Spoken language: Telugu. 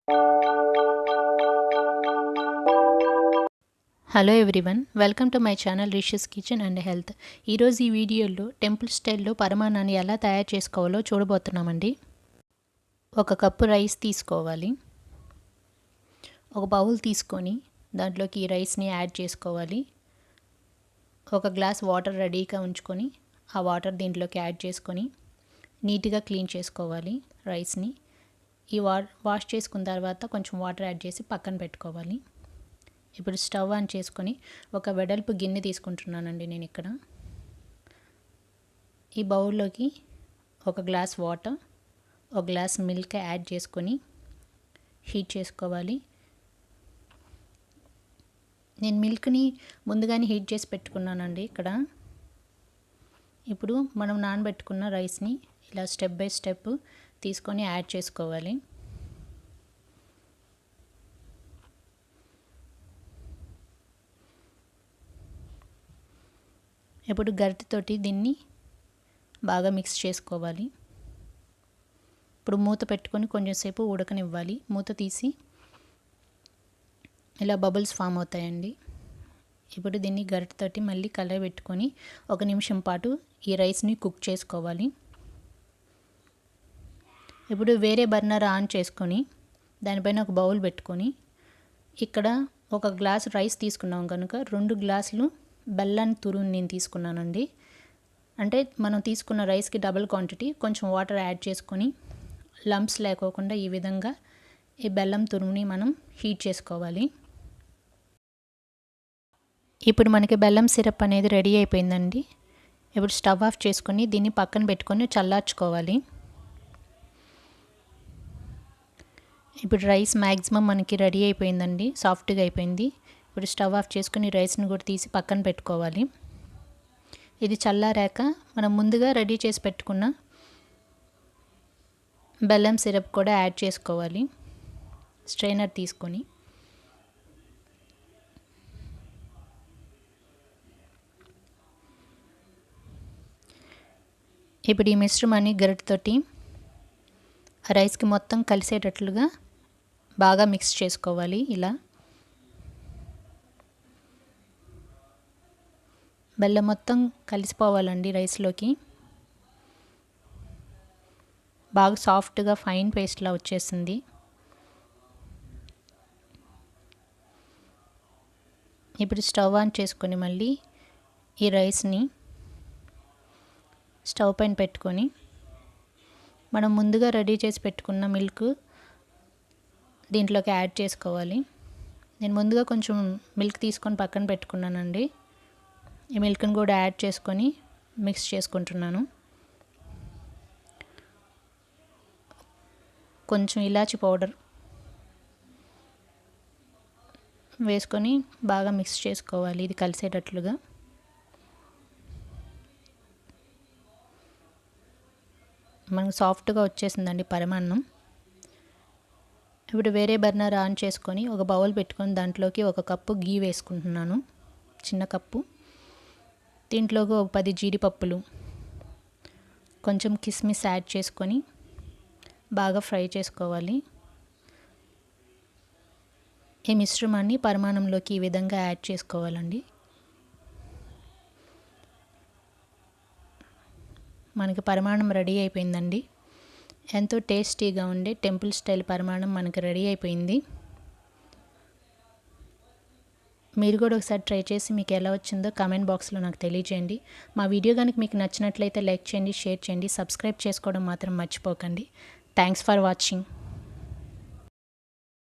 Hello everyone, welcome to my channel Rishi's kitchen and health. ఈరోజు ఈ వీడియోలో టెంపుల్ స్టైల్లో పరమాన్నాన్ని ఎలా తయారు చేసుకోవాలో చూడబోతున్నామండి. ఒక కప్పు రైస్ తీసుకోవాలి. ఒక బౌల్ తీసుకొని దాంట్లోకి ఈ రైస్ని యాడ్ చేసుకోవాలి. ఒక గ్లాస్ వాటర్ రెడీగా ఉంచుకొని ఆ వాటర్ దీంట్లోకి యాడ్ చేసుకొని నీట్గా క్లీన్ చేసుకోవాలి రైస్ని. ఈ వాష్ చేసుకున్న తర్వాత కొంచెం వాటర్ యాడ్ చేసి పక్కన పెట్టుకోవాలి. ఇప్పుడు స్టవ్ ఆన్ చేసుకొని ఒక వెడల్పు గిన్నె తీసుకుంటున్నానండి నేను ఇక్కడ. ఈ బౌల్లోకి ఒక గ్లాస్ వాటర్, ఒక గ్లాస్ మిల్క్ యాడ్ చేసుకొని హీట్ చేసుకోవాలి. నేను మిల్క్ని ముందుగానే హీట్ చేసి పెట్టుకున్నానండి ఇక్కడ. ఇప్పుడు మనం నానబెట్టుకున్న రైస్ని ఇలా స్టెప్ బై స్టెప్ తీసుకొని యాడ్ చేసుకోవాలి. ఇప్పుడు గరిటెతోటి దీన్ని బాగా మిక్స్ చేసుకోవాలి. ఇప్పుడు మూత పెట్టుకొని కొంచెంసేపు ఉడకనివ్వాలి. మూత తీసి ఇలా బబుల్స్ ఫామ్ అవుతాయండి. ఇప్పుడు దీన్ని గరిటెతోటి మళ్ళీ కలయబెట్టుకొని 1 నిమిషం పాటు ఈ రైస్ని కుక్ చేసుకోవాలి. ఇప్పుడు వేరే బర్నర్ ఆన్ చేసుకొని దానిపైన ఒక బౌల్ పెట్టుకొని ఇక్కడ ఒక గ్లాస్ రైస్ తీసుకున్నాం కనుక 2 గ్లాసులు బెల్లాన్ని తురుము నేను తీసుకున్నానండి. అంటే మనం తీసుకున్న రైస్కి డబుల్ క్వాంటిటీ. కొంచెం వాటర్ యాడ్ చేసుకొని లంప్స్ లేకోకుండా ఈ విధంగా ఈ బెల్లం తురుముని మనం హీట్ చేసుకోవాలి. ఇప్పుడు మనకి బెల్లం సిరప్ అనేది రెడీ అయిపోయిందండి. ఇప్పుడు స్టవ్ ఆఫ్ చేసుకొని దీన్ని పక్కన పెట్టుకొని చల్లార్చుకోవాలి. ఇప్పుడు రైస్ మ్యాక్సిమం మనకి రెడీ అయిపోయిందండి, సాఫ్ట్గా అయిపోయింది. ఇప్పుడు స్టవ్ ఆఫ్ చేసుకుని రైస్ని కూడా తీసి పక్కన పెట్టుకోవాలి. ఇది చల్లారాక మనం ముందుగా రెడీ చేసి పెట్టుకున్న బెల్లం సిరప్ కూడా యాడ్ చేసుకోవాలి. స్ట్రైనర్ తీసుకొని ఇప్పుడు ఈ మిశ్రమాన్ని గరిటెతోటి రైస్కి మొత్తం కలిసేటట్లుగా బాగా మిక్స్ చేసుకోవాలి. ఇలా బెల్లం మొత్తం కలిసిపోవాలండి రైస్లోకి. బాగా సాఫ్ట్గా ఫైన్ పేస్ట్లా వచ్చేసింది. ఇప్పుడు స్టవ్ ఆన్ చేసుకొని మళ్ళీ ఈ రైస్ని స్టవ్ పైన పెట్టుకొని మనం ముందుగా రెడీ చేసి పెట్టుకున్న మిల్క్ దీంట్లోకి యాడ్ చేసుకోవాలి. నేను ముందుగా కొంచెం మిల్క్ తీసుకొని పక్కన పెట్టుకున్నానండి. ఈ మిల్క్ని కూడా యాడ్ చేసుకొని మిక్స్ చేసుకుంటున్నాను. కొంచెం ఇలాచి పౌడర్ వేసుకొని బాగా మిక్స్ చేసుకోవాలి ఇది కలిసేటట్లుగా. మనకు సాఫ్ట్గా వచ్చేసిందండి పరమాన్నం. ఇప్పుడు వేరే బర్నర్ ఆన్ చేసుకొని ఒక బౌల్ పెట్టుకొని దాంట్లోకి 1 కప్పు గీ వేసుకుంటున్నాను, చిన్న కప్పు. దీంట్లోకి ఒక 10 జీడిపప్పులు, కొంచెం కిస్మిస్ యాడ్ చేసుకొని బాగా ఫ్రై చేసుకోవాలి. ఈ మిశ్రమాన్ని పరమాన్నంలోకి ఈ విధంగా యాడ్ చేసుకోవాలండి. మనకి పరమాన్నం రెడీ అయిపోయిందండి. ఎంతో టేస్టీగా ఉండే టెంపుల్ స్టైల్ పరమాన్నం మనకి రెడీ అయిపోయింది. మీరు కూడా ఒకసారి ట్రై చేసి మీకు ఎలా వచ్చిందో కామెంట్ బాక్స్లో నాకు తెలియజేయండి. మా వీడియో కనుక మీకు నచ్చినట్లయితే లైక్ చేయండి, షేర్ చేయండి, సబ్స్క్రైబ్ చేసుకోవడం మాత్రం మర్చిపోకండి. Thanks for watching.